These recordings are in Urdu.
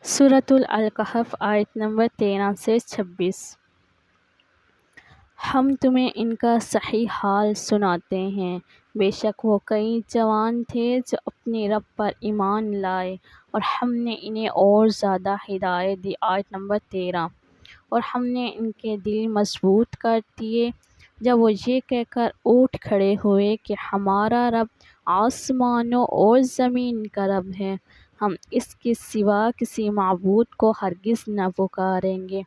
سورۃ الکہف آیت نمبر 13 سے 26۔ ہم تمہیں ان کا صحیح حال سناتے ہیں۔ بے شک وہ کئی جوان تھے جو اپنے رب پر ایمان لائے اور ہم نے انہیں اور زیادہ ہدایت دی۔ آیت نمبر 13۔ اور ہم نے ان کے دل مضبوط کر دیے جب وہ یہ کہہ کر اٹھ کھڑے ہوئے کہ ہمارا رب آسمانوں اور زمین کا رب ہے، ہم اس کے سوا کسی معبود کو ہرگز نہ پکاریں گے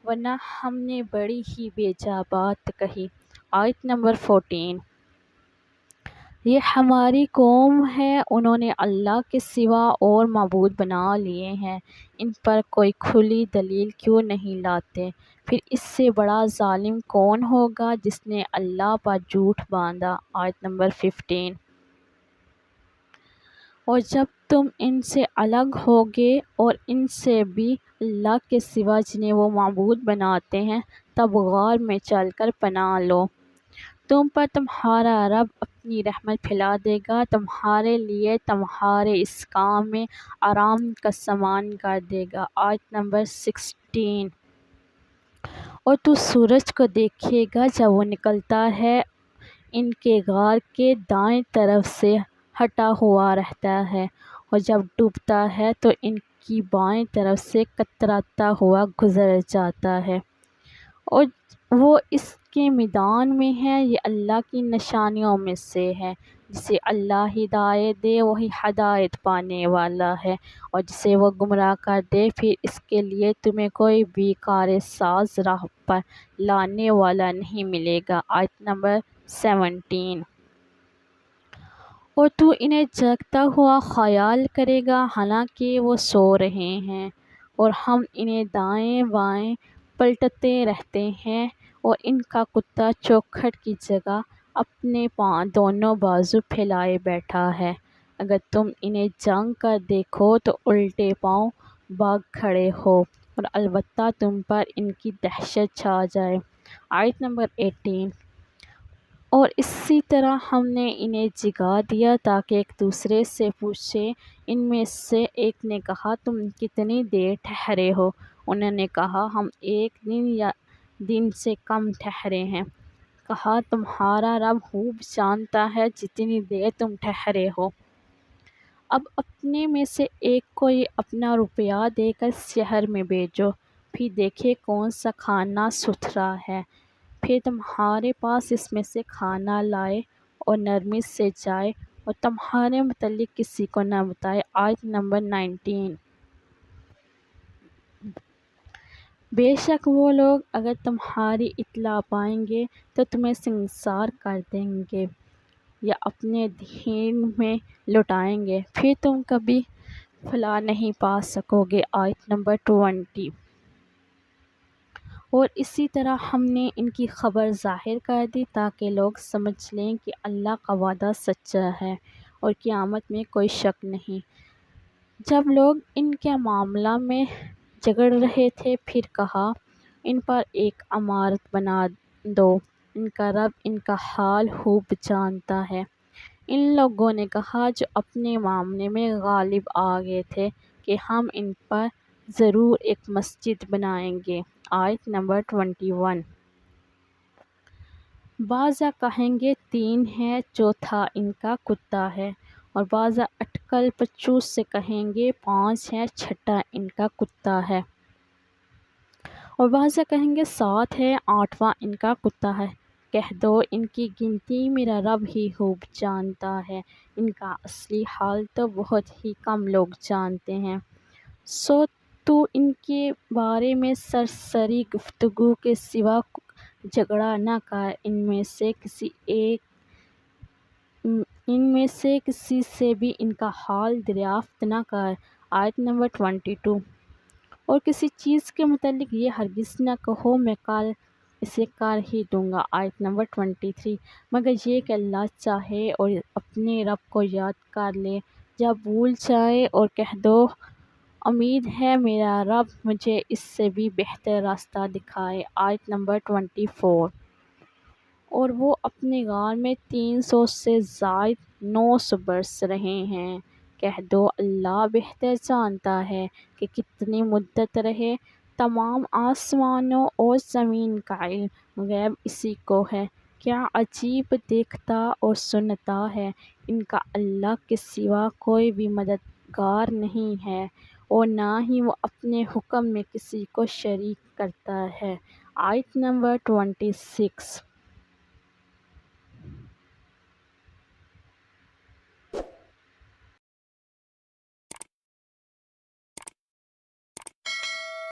ورنہ ہم نے بڑی ہی بیجا بات کہی۔ آیت نمبر 14۔ یہ ہماری قوم ہے، انہوں نے اللہ کے سوا اور معبود بنا لیے ہیں، ان پر کوئی کھلی دلیل کیوں نہیں لاتے؟ پھر اس سے بڑا ظالم کون ہوگا جس نے اللہ پر جھوٹ باندھا۔ آیت نمبر 15۔ اور جب تم ان سے الگ ہوگے اور ان سے بھی اللہ کے سوا جنہیں وہ معبود بناتے ہیں، تب غار میں چل کر پناہ لو، تم پر تمہارا رب اپنی رحمت پھیلا دے گا، تمہارے لیے تمہارے اس کام میں آرام کا سامان کر دے گا۔ آیت نمبر 16۔ اور تو سورج کو دیکھے گا جب وہ نکلتا ہے، ان کے غار کے دائیں طرف سے ہٹا ہوا رہتا ہے، اور جب ڈوبتا ہے تو ان کی بائیں طرف سے کتراتا ہوا گزر جاتا ہے، اور وہ اس کے میدان میں ہے۔ یہ اللہ کی نشانیوں میں سے ہے، جسے اللہ ہدایت دے وہی ہدایت پانے والا ہے، اور جسے وہ گمراہ کر دے پھر اس کے لیے تمہیں کوئی بھی کار ساز راہ پر لانے والا نہیں ملے گا۔ آیت نمبر 17۔ اور تو انہیں جاگتا ہوا خیال کرے گا حالانکہ وہ سو رہے ہیں، اور ہم انہیں دائیں بائیں پلٹتے رہتے ہیں، اور ان کا کتا چوکھٹ کی جگہ اپنے دونوں بازو پھیلائے بیٹھا ہے۔ اگر تم انہیں جاگ کر دیکھو تو الٹے پاؤں بھاگ کھڑے ہو، اور البتہ تم پر ان کی دہشت چھا جائے۔ آیت نمبر 18۔ اور اسی طرح ہم نے انہیں جگا دیا تاکہ ایک دوسرے سے پوچھیں۔ ان میں سے ایک نے کہا، تم کتنی دیر ٹھہرے ہو؟ انہوں نے کہا، ہم ایک دن یا دن سے کم ٹھہرے ہیں۔ کہا، تمہارا رب خوب جانتا ہے جتنی دیر تم ٹھہرے ہو۔ اب اپنے میں سے ایک کو یہ اپنا روپیہ دے کر شہر میں بھیجو، پھر دیکھے کون سا کھانا ستھرا ہے، پھر تمہارے پاس اس میں سے کھانا لائے اور نرمی سے جائے اور تمہارے متعلق کسی کو نہ بتائے۔ آیت نمبر 19۔ بے شک وہ لوگ اگر تمہاری اطلاع پائیں گے تو تمہیں سنسار کر دیں گے یا اپنے دین میں لوٹائیں گے، پھر تم کبھی فلاح نہیں پا سکو گے۔ آیت نمبر 20۔ اور اسی طرح ہم نے ان کی خبر ظاہر کر دی تاکہ لوگ سمجھ لیں کہ اللہ کا وعدہ سچا ہے اور قیامت میں کوئی شک نہیں۔ جب لوگ ان کے معاملہ میں جھگڑ رہے تھے، پھر کہا، ان پر ایک عمارت بنا دو، ان کا رب ان کا حال خوب جانتا ہے۔ ان لوگوں نے کہا جو اپنے معاملے میں غالب آ گئے تھے کہ ہم ان پر ضرور ایک مسجد بنائیں گے۔ آیت نمبر 21۔ بعض کہیں گے 3 ہے، چوتھا ان کا کتا ہے، اور بعض اٹکل پچوس سے کہیں گے 5 ہے، چھٹا ان کا کتا ہے، اور بعض کہیں گے 7 ہے، 8واں ان کا کتا ہے۔ کہہ دو، ان کی گنتی میرا رب ہی خوب جانتا ہے، ان کا اصلی حال تو بہت ہی کم لوگ جانتے ہیں۔ سو تو ان کے بارے میں سرسری گفتگو کے سوا جھگڑا نہ کر، ان میں سے کسی سے بھی ان کا حال دریافت نہ کر۔ آیت نمبر 22۔ اور کسی چیز کے متعلق یہ ہرگز نہ کہو میں کل اسے کر ہی دوں گا۔ آیت نمبر 23۔ مگر یہ کہ اللہ چاہے اور اپنے رب کو یاد کر لے جب بھول جائے، اور کہہ دو، امید ہے میرا رب مجھے اس سے بھی بہتر راستہ دکھائے۔ آیت نمبر 24۔ اور وہ اپنے غار میں 300 سے زائد 900 برس رہے ہیں، کہہ دو اللہ بہتر جانتا ہے کہ کتنی مدت رہے۔ تمام آسمانوں اور زمین کا علم غیب اسی کو ہے۔ کیا عجیب دیکھتا اور سنتا ہے، ان کا اللہ کے سوا کوئی بھی مددگار نہیں ہے اور نہ ہی وہ اپنے حکم میں کسی کو شریک کرتا ہے۔ آیت نمبر 26۔